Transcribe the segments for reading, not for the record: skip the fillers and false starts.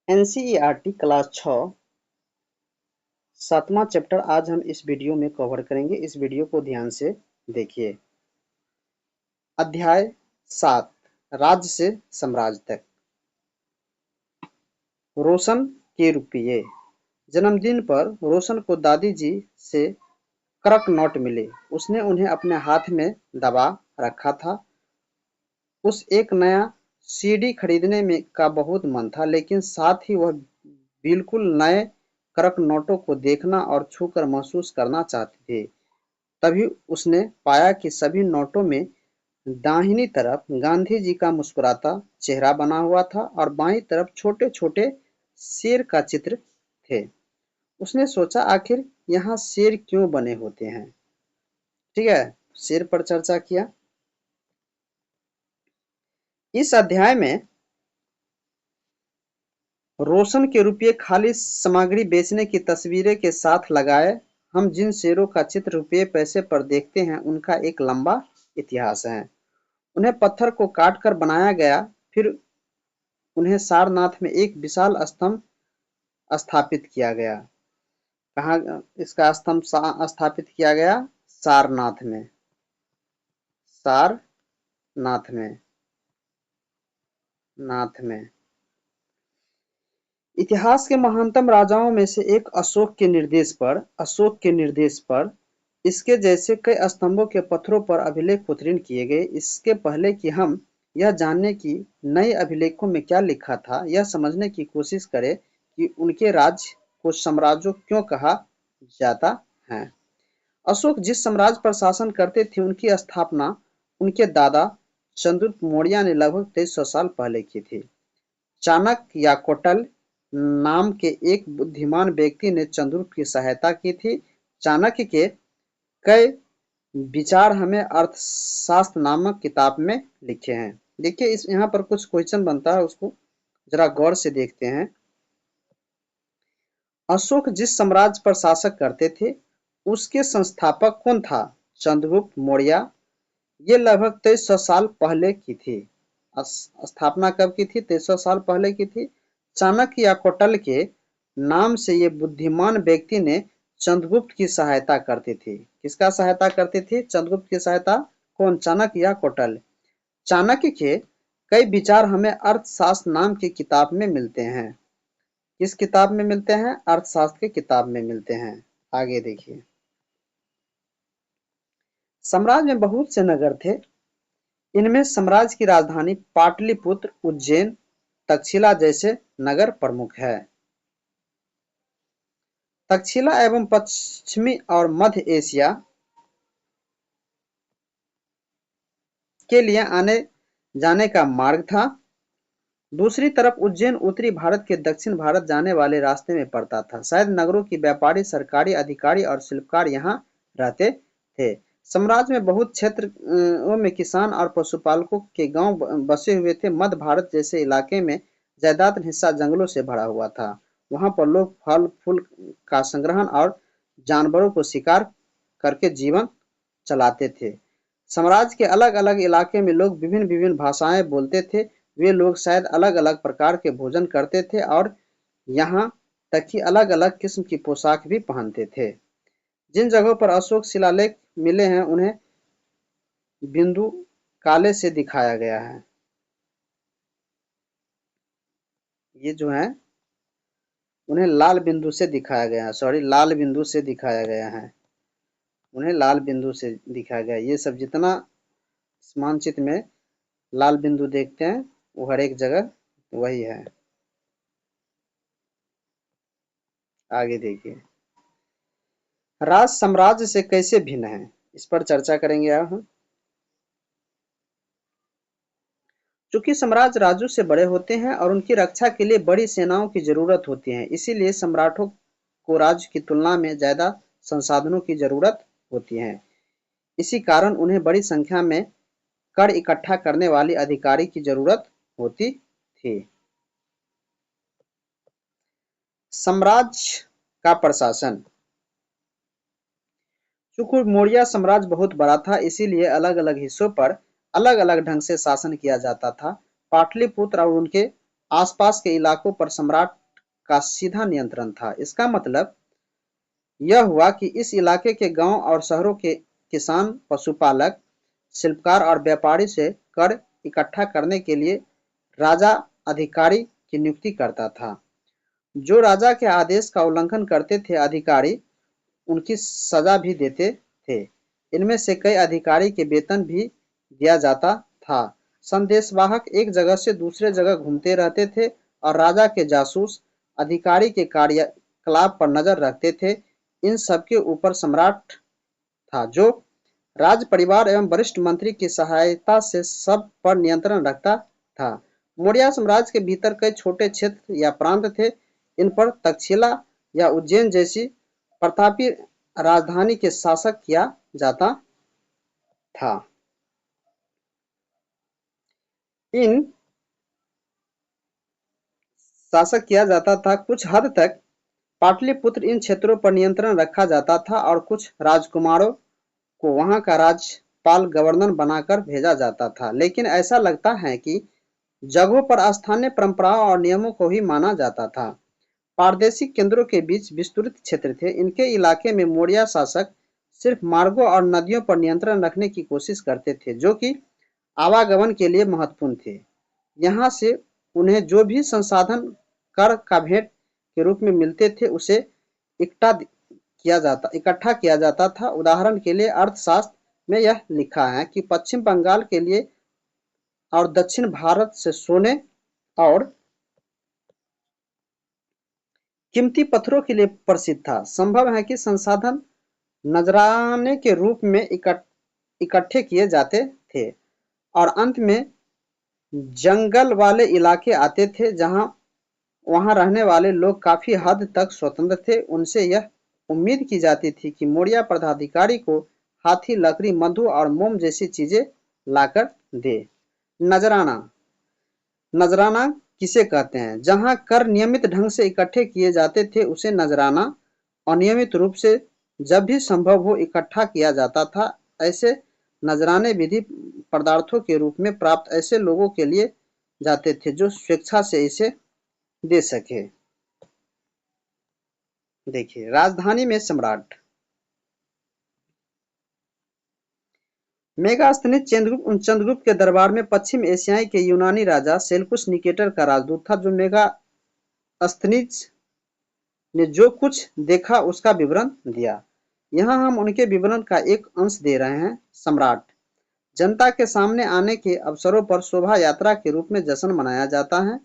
NCERT class 6 7वां chapter आज हम इस वीडियो में कवर करेंगे। इस वीडियो को ध्यान से देखिए। अध्याय 7 राज्य से साम्राज्य तक। रोशन के रुपये। जन्मदिन पर रोशन को दादी जी से करक नोट मिले। उसने उन्हें अपने हाथ में दबा रखा था। उस एक नया सीडी खरीदने में का बहुत मन था, लेकिन साथ ही वह बिल्कुल नए करक नोटों को देखना और छूकर महसूस करना चाहती थी। तभी उसने पाया कि सभी नोटों में दाहिनी तरफ गांधी जी का मुस्कुराता चेहरा बना हुआ था और बाईं तरफ छोटे-छोटे शेर का चित्र थे। उसने सोचा, आखिर यहाँ शेर क्यों बने होते हैं? ठीक है, शेर पर चर्चा किया। इस अध्याय में रोशन के रुपये खाली सामग्री बेचने की तस्वीरें के साथ लगाए हम जिन शेरों का चित्र रुपये पैसे पर देखते हैं, उनका एक लंबा इतिहास है। उन्हें पत्थर को काटकर बनाया गया, फिर उन्हें सारनाथ में एक विशाल स्तंभ स्थापित किया गया। कहाँ इसका स्तंभ स्थापित किया गया? सारनाथ में। सारनाथ में, नाथ में। इतिहास के महानतम राजाओं में से एक अशोक के निर्देश पर इसके जैसे कई स्तंभों के पत्थरों पर अभिलेख उत्कीर्ण किए गए। इसके पहले कि हम यह जानने की नए अभिलेखों में क्या लिखा था, यह समझने की कोशिश करें कि उनके राज्य को साम्राज्य क्यों कहा जाता है। अशोक जिस साम्राज्य पर शासन करते थे, उनकी स्थापना उनके दादा चंद्रगुप्त मौर्य ने लगभग 2300 साल पहले की थी। चाणक्य या कोटल नाम के एक बुद्धिमान व्यक्ति ने चंद्रगुप्त की सहायता की थी। चाणक्य के कई विचार हमें अर्थशास्त्र नामक किताब में लिखे हैं। देखिए, इस यहाँ पर कुछ क्वेश्चन बनता है, उसको जरा गौर से देखते हैं। अशोक जिस साम्राज्य पर शासन करते थे, उसके संस्थापक कौन था? चंद्रगुप्त मौर्य। ये लगभग 2300 साल पहले की थी। स्थापना कब की थी? 2300 साल पहले की थी। चाणक्य या कौटिल्य के नाम से ये बुद्धिमान व्यक्ति ने चंद्रगुप्त की सहायता करते थे। किसका सहायता करते थे? चंद्रगुप्त की सहायता। कौन? चाणक्य या कौटिल्य। चाणक्य के कई विचार हमें अर्थशास्त्र नाम की किताब में मिलते हैं। किस किताब में मिलते हैं? अर्थशास्त्र की किताब में मिलते हैं। आगे देखिए। साम्राज्य में बहुत से नगर थे। इनमें साम्राज्य की राजधानी पाटलिपुत्र, उज्जैन, तक्षशिला जैसे नगर प्रमुख है। तक्षशिला एवं पश्चिमी और मध्य एशिया के लिए आने जाने का मार्ग था। दूसरी तरफ उज्जैन उत्तरी भारत के दक्षिण भारत जाने वाले रास्ते में पड़ता था। शायद नगरों की व्यापारी, सरकारी अधिकारी और शिल्पकार यहाँ रहते थे। साम्राज्य में बहुत क्षेत्रों में किसान और पशुपालकों के गांव बसे हुए थे। मध्य भारत जैसे इलाके में ज्यादातर हिस्सा जंगलों से भरा हुआ था। वहां पर लोग फल फूल का संग्रहण और जानवरों को शिकार करके जीवन चलाते थे। साम्राज्य के अलग अलग इलाके में लोग विभिन्न विभिन्न भाषाएं बोलते थे। वे लोग शायद अलग अलग प्रकार के भोजन करते थे और यहाँ तक कि अलग अलग किस्म की पोशाक भी पहनते थे। जिन जगहों पर अशोक शिलालेख मिले हैं, उन्हें बिंदु काले से दिखाया गया है। ये जो है, उन्हें लाल बिंदु से दिखाया गया है। सॉरी, लाल बिंदु से दिखाया गया है। उन्हें लाल बिंदु से दिखाया गया। ये सब जितना मानचित्र में लाल बिंदु देखते हैं, वो हर एक जगह वही है। आगे देखिए। राज साम्राज्य से कैसे भिन्न है, इस पर चर्चा करेंगे हम। चूंकि साम्राज्य राज्यों से बड़े होते हैं और उनकी रक्षा के लिए बड़ी सेनाओं की जरूरत होती है, इसीलिए सम्राटों को राज्य की तुलना में ज्यादा संसाधनों की जरूरत होती है। इसी कारण उन्हें बड़ी संख्या में कर इकट्ठा करने वाले अधिकारी की जरूरत होती थी। साम्राज्य का प्रशासन। चूंकि मौर्य साम्राज्य बहुत बड़ा था, इसीलिए अलग अलग हिस्सों पर अलग अलग ढंग से शासन किया जाता था। पाटलिपुत्र और उनके आसपास के इलाकों पर सम्राट का सीधा नियंत्रण था। इसका मतलब यह हुआ कि इस इलाके के गांव और शहरों के किसान, पशुपालक, शिल्पकार और व्यापारी से कर इकट्ठा करने के लिए राजा अधिकारी की नियुक्ति करता था। जो राजा के आदेश का उल्लंघन करते थे, अधिकारी उनकी सजा भी देते थे। इनमें से कई अधिकारी के वेतन भी दिया जाता था। संदेशवाहक एक जगह से दूसरे जगह घूमते रहते थे और राजा के जासूस अधिकारी के कार्यकलाप पर नजर रखते थे। इन सबके ऊपर सम्राट था, जो राज परिवार एवं वरिष्ठ मंत्री की सहायता से सब पर नियंत्रण रखता था। मौर्य साम्राज्य के भीतर कई छोटे क्षेत्र या प्रांत थे। इन पर तक्षशिला या उज्जैन जैसी प्रतापी राजधानी के शासक किया जाता था। इन शासक किया जाता था। कुछ हद तक पाटलिपुत्र इन क्षेत्रों पर नियंत्रण रखा जाता था और कुछ राजकुमारों को वहां का राज्यपाल गवर्नर बनाकर भेजा जाता था। लेकिन ऐसा लगता है कि जगहों पर स्थानीय परंपराओं और नियमों को ही माना जाता था। प्रादेशिक केंद्रों के बीच विस्तृत क्षेत्र थे। इनके इलाके में मौर्य शासक सिर्फ मार्गों और नदियों पर नियंत्रण रखने की कोशिश करते थे, जो कि आवागमन के लिए महत्वपूर्ण थे। यहाँ से उन्हें जो भी संसाधन कर का भेंट के रूप में मिलते थे, उसे इकट्ठा किया जाता था। उदाहरण के लिए अर्थशास्त्र में यह लिखा है कि पश्चिम बंगाल के लिए और दक्षिण भारत से सोने और कीमती पत्थरों के लिए प्रसिद्ध था। संभव है कि संसाधन नजराने के रूप में इकट्ठे किए जाते थे और अंत में जंगल वाले इलाके आते थे, जहां वहां रहने वाले लोग काफी हद तक स्वतंत्र थे। उनसे यह उम्मीद की जाती थी कि मौर्य पदाधिकारी को हाथी, लकड़ी, मधु और मोम जैसी चीजें लाकर दे। नजराना नजराना किसे कहते हैं? जहां कर नियमित ढंग से इकट्ठे किए जाते थे, उसे नजराना अनियमित रूप से जब भी संभव हो इकट्ठा किया जाता था। ऐसे नजराने विधि पदार्थों के रूप में प्राप्त ऐसे लोगों के लिए जाते थे जो स्वेच्छा से इसे दे सके। देखिए, राजधानी में सम्राट। मेगास्थनीज चंद्रगुप्त के दरबार में पश्चिम एशियाई के यूनानी राजा सेल्युकस निकेटर का राजदूत था, जो मेगास्थनीज ने जो कुछ देखा उसका विवरण दिया। यहाँ हम उनके विवरण का एक अंश दे रहे हैं। सम्राट जनता के सामने आने के अवसरों पर शोभा यात्रा के रूप में जश्न मनाया जाता है।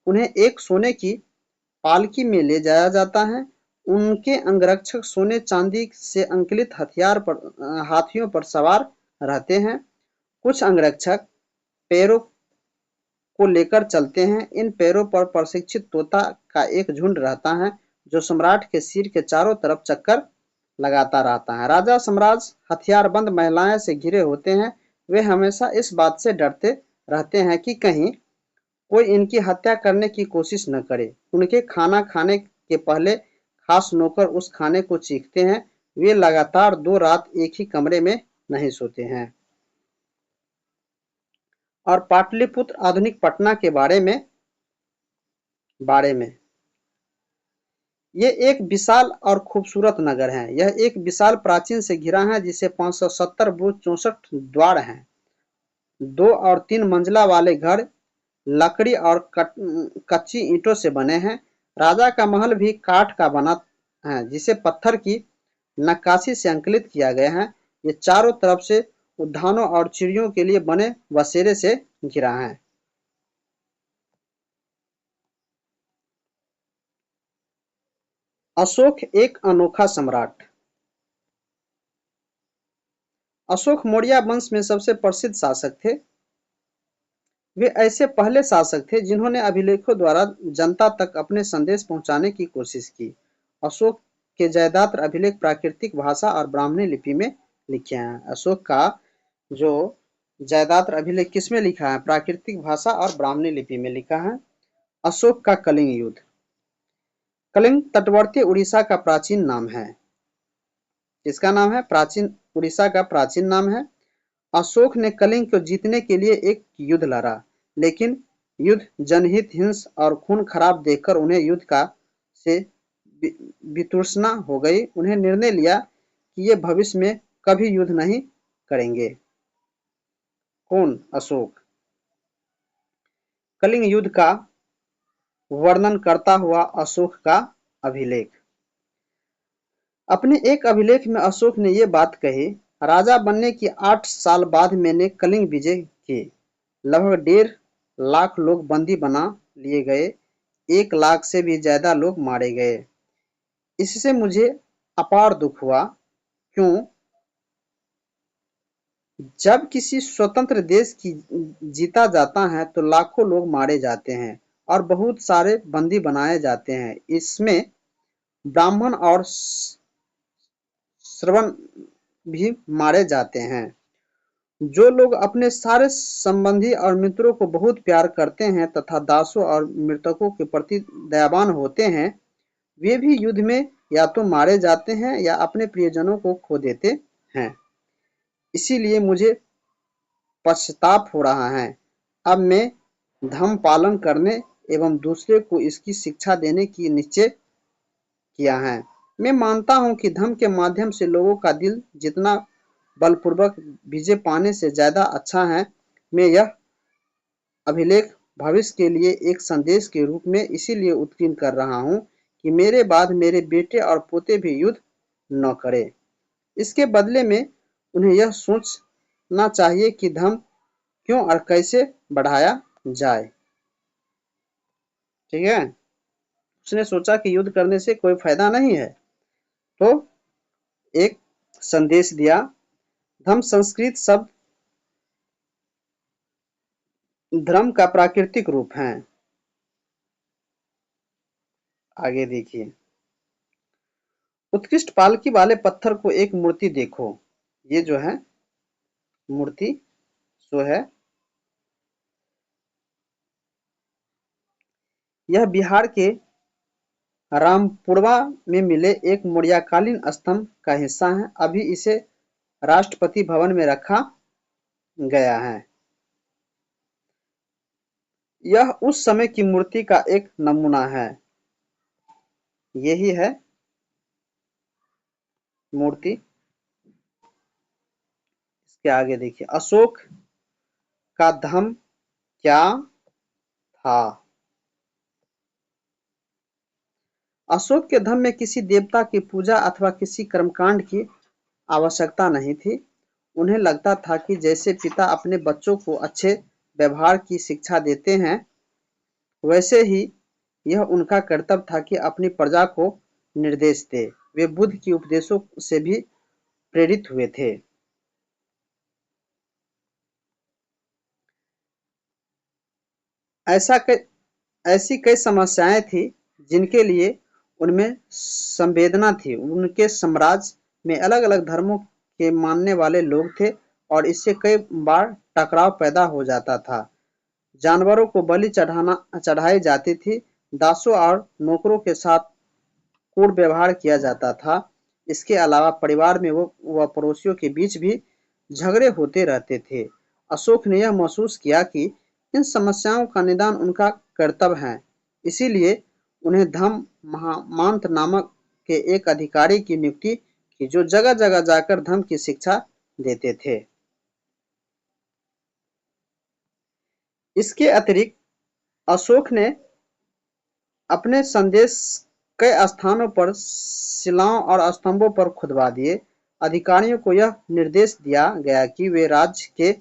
उन्हें एक सोने की पालकी में ले जाया जाता है। उनके अंगरक्षक सोने चांदी से अंकित हाथियों पर सवार रहते हैं। कुछ अंगरक्षक पैरों को लेकर चलते हैं। इन पैरों पर प्रशिक्षित तोता का एक झुंड रहता है, जो सम्राट के सिर के चारों तरफ चक्कर लगाता रहता है। राजा सम्राट हथियारबंद महिलाएं से घिरे होते हैं। वे हमेशा इस बात से डरते रहते हैं कि कहीं कोई इनकी हत्या करने की कोशिश न करे। उनके खाना खाने के पहले खास नौकर उस खाने को चीखते हैं। वे लगातार 2 रात एक ही कमरे में नहीं सोते हैं। और पाटलिपुत्र आधुनिक पटना के बारे में ये एक विशाल और खूबसूरत नगर है। यह एक विशाल प्राचीन से घिरा है, जिसे 570 बुर्ज 64 द्वार हैं। 2 और 3 मंजिला वाले घर लकड़ी और कच्ची ईंटों से बने हैं। राजा का महल भी काठ का बना है, जिसे पत्थर की नक्काशी से अंकित किया गया है। ये चारों तरफ से उद्यानों और चिड़ियों के लिए बने बसेरे से घिरा है। अशोक एक अनोखा सम्राट। अशोक मौर्य वंश में सबसे प्रसिद्ध शासक थे। वे ऐसे पहले शासक थे जिन्होंने अभिलेखों द्वारा जनता तक अपने संदेश पहुंचाने की कोशिश की। अशोक के जयदात्र अभिलेख प्राकृतिक भाषा और ब्राह्मणी लिपि में लिखे हैं। अशोक का जो जयदात्र अभिलेख किसमें लिखा है? प्राकृतिक भाषा और ब्राह्मणी लिपि में लिखा है। अशोक का कलिंग युद्ध। कलिंग तटवर्ती उड़ीसा का प्राचीन नाम है। किसका नाम है? उड़ीसा का प्राचीन नाम है। अशोक ने कलिंग को जीतने के लिए एक युद्ध लड़ा, लेकिन युद्ध, जनहित, हिंस और खून खराब देखकर उन्हें युद्ध का से वितृष्णा हो गई। उन्हें निर्णय लिया कि ये भविष्य में कभी युद्ध नहीं करेंगे। कौन? अशोक। कलिंग युद्ध का वर्णन करता हुआ अशोक का अभिलेख। अपने एक अभिलेख में अशोक ने ये बात कही, राजा बनने के 8 साल बाद मैंने कलिंग विजय की। लगभग 1.5 लाख लोग बंदी बना लिए गए, 1 लाख से भी ज्यादा लोग मारे गए। इससे मुझे अपार दुख हुआ। क्यों? जब किसी स्वतंत्र देश की जीता जाता है तो लाखों लोग मारे जाते हैं और बहुत सारे बंदी बनाए जाते हैं। इसमें ब्राह्मण और श्रवण भी मारे जाते हैं। जो लोग अपने सारे संबंधी और मित्रों को बहुत प्यार करते हैं तथा दासों और मृतकों के प्रति दयावान होते हैं, वे भी युद्ध में या तो मारे जाते हैं या अपने प्रियजनों को खो देते हैं। इसीलिए मुझे पश्चाताप हो रहा है। अब मैं धर्म पालन करने एवं दूसरे को इसकी शिक्षा देने की निश्चय किया है। मैं मानता हूँ कि धर्म के माध्यम से लोगों का दिल जितना बलपूर्वक विजय पाने से ज्यादा अच्छा है। मैं यह अभिलेख भविष्य के लिए एक संदेश के रूप में इसीलिए उत्कीर्ण कर रहा हूँ कि मेरे बाद मेरे बेटे और पोते भी युद्ध न करें। इसके बदले में उन्हें यह सोचना चाहिए कि धर्म क्यों और कैसे बढ़ाया जाए। ठीक है? उसने सोचा कि युद्ध करने से कोई फायदा नहीं है, तो एक संदेश दिया। धर्म संस्कृत शब्द धर्म का प्राकृतिक रूप है। आगे देखिए, उत्कृष्ट पालकी वाले पत्थर को एक मूर्ति देखो। ये जो है मूर्ति सो है, यह बिहार के रामपुरवा में मिले एक मौर्यकालीन स्तंभ का हिस्सा है। अभी इसे राष्ट्रपति भवन में रखा गया है। यह उस समय की मूर्ति का एक नमूना है। यही है मूर्ति। इसके आगे देखिए, अशोक का धर्म क्या था? अशोक के धर्म में किसी देवता की पूजा अथवा किसी कर्मकांड की आवश्यकता नहीं थी। उन्हें लगता था कि जैसे पिता अपने बच्चों को अच्छे व्यवहार की शिक्षा देते हैं, वैसे ही यह उनका कर्तव्य था कि अपनी प्रजा को निर्देश दे। वे बुद्ध के उपदेशों से भी प्रेरित हुए थे। ऐसा कई ऐसी कई समस्याएं थी जिनके लिए उनमें संवेदना थी। उनके साम्राज्य में अलग-अलग धर्मों के मानने वाले लोग थे और इससे कई बार टकराव पैदा हो जाता था। जानवरों को बलि चढ़ाई जाती थी। दासों और नौकरों के साथ क्रूर व्यवहार किया जाता था। इसके अलावा परिवार में व पड़ोसियों के बीच भी झगड़े होते रहते थे। अशोक ने यह महसूस किया कि इन समस्याओं का निदान उनका कर्तव्य है। इसीलिए उन्हें धम्म महामांत नामक के एक अधिकारी की नियुक्ति की, जो जगह-जगह जाकर धर्म की शिक्षा देते थे। इसके अतिरिक्त अशोक ने अपने संदेश कई स्थानों पर शिलाओं और स्तंभों पर खुदवा दिए। अधिकारियों को यह निर्देश दिया गया कि वे राज्य के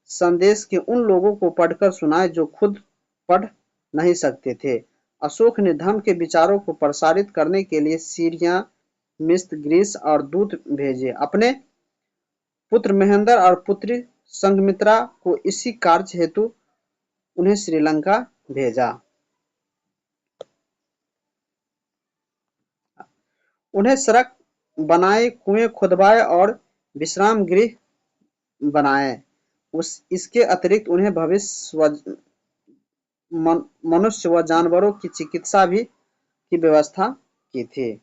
संदेश के उन लोगों को पढ़कर सुनाए जो खुद पढ़ नहीं सकते थे। अशोक ने धर्म के विचारों को प्रसारित करने के लिए सीरिया, मिस्र, ग्रीस और दूत भेजे। अपने पुत्र महेंद्र और पुत्री संघमित्रा को इसी कार्य हेतु उन्हें श्रीलंका भेजा। उन्हें सड़क बनाए, कुएं खुदवाए और विश्राम गृह बनाए। इसके अतिरिक्त उन्हें भविष्य मनुष्य व जानवरों की चिकित्सा भी की व्यवस्था की थी।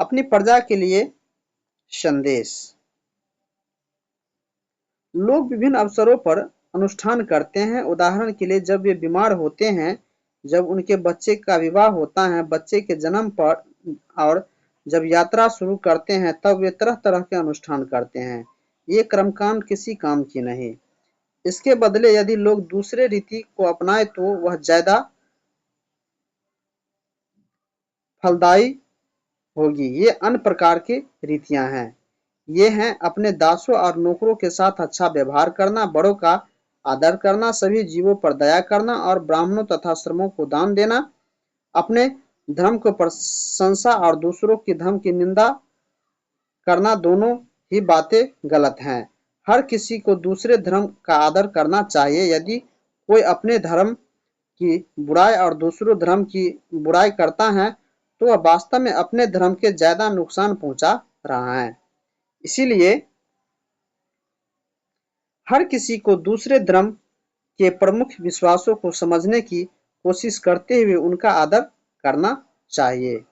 अपनी प्रजा के लिए संदेश। लोग विभिन्न अवसरों पर अनुष्ठान करते हैं। उदाहरण के लिए जब वे बीमार होते हैं, जब उनके बच्चे का विवाह होता है, बच्चे के जन्म पर और जब यात्रा शुरू करते हैं, तब वे तरह-तरह के अनुष्ठान करते हैं। ये कर्मकांड किसी काम की नहीं। इसके बदले यदि लोग दूसरे रीति को अपनाएं तो वह ज्यादा फलदायी होगी। ये अन्य प्रकार की रीतियां हैं। ये हैं अपने दासों और नौकरों के साथ अच्छा व्यवहार करना, बड़ों का आदर करना, सभी जीवों पर दया करना और ब्राह्मणों तथा श्रमों को दान देना, अपने धर्म की प्रशंसा और दूसरों की धर्म की निंदा करना, दोनों ही बातें गलत हैं। हर किसी को दूसरे धर्म का आदर करना चाहिए। यदि कोई अपने धर्म की बुराई और दूसरों धर्म की बुराई करता है तो वह वास्तव में अपने धर्म के ज्यादा नुकसान पहुंचा रहा है। इसीलिए हर किसी को दूसरे धर्म के प्रमुख विश्वासों को समझने की कोशिश करते हुए उनका आदर करना चाहिए।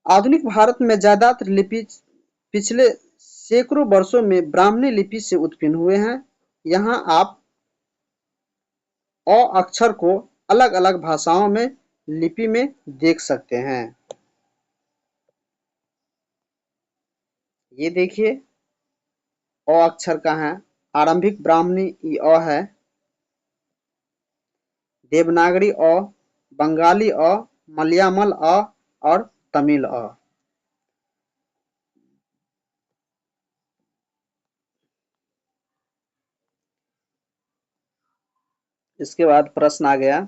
आधुनिक भारत में ज्यादातर लिपि पिछले सैकड़ों वर्षों में ब्राह्मणी लिपि से उत्पन्न हुए हैं। यहाँ आप अ अक्षर को अलग-अलग भाषाओं में लिपि में देख सकते हैं। ये देखिए अ अक्षर का है। आरंभिक ब्राह्मणी ई अ है, देवनागरी अ, बंगाली अ, मलयामल अ और तमिल अ। इसके बाद प्रश्न आ गया,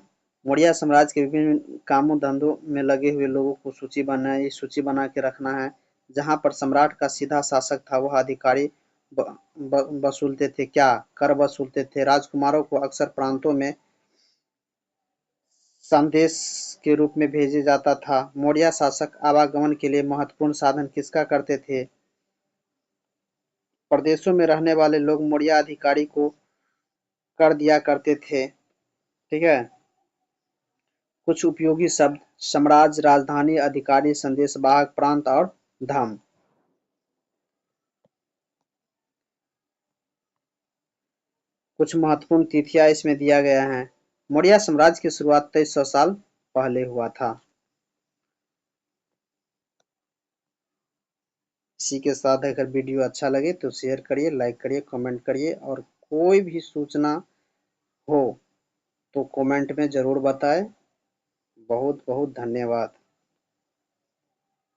मौर्य साम्राज्य के विभिन्न कामों धंधों में लगे हुए लोगों को सूची बनाए। ये सूची बना के रखना है। जहां पर सम्राट का सीधा शासक था वह अधिकारी वसूलते थे क्या? कर वसूलते थे। राजकुमारों को अक्सर प्रांतों में संदेश के रूप में भेजे जाता था। मौर्य शासक आवागमन के लिए महत्वपूर्ण साधन किसका करते थे? प्रदेशों में रहने वाले लोग मौर्य अधिकारी को कर दिया करते थे। ठीक है। कुछ उपयोगी शब्द: साम्राज्य, राजधानी, अधिकारी, संदेशवाहक, प्रांत और धाम। कुछ महत्वपूर्ण तिथियां इसमें दिया गया है। मौर्य साम्राज्य की शुरुआत 2300 साल पहले हुआ था। इसी के साथ अगर वीडियो अच्छा लगे तो शेयर करिए, लाइक करिए, कमेंट करिए और कोई भी सूचना हो तो कमेंट में जरूर बताएं। बहुत बहुत धन्यवाद।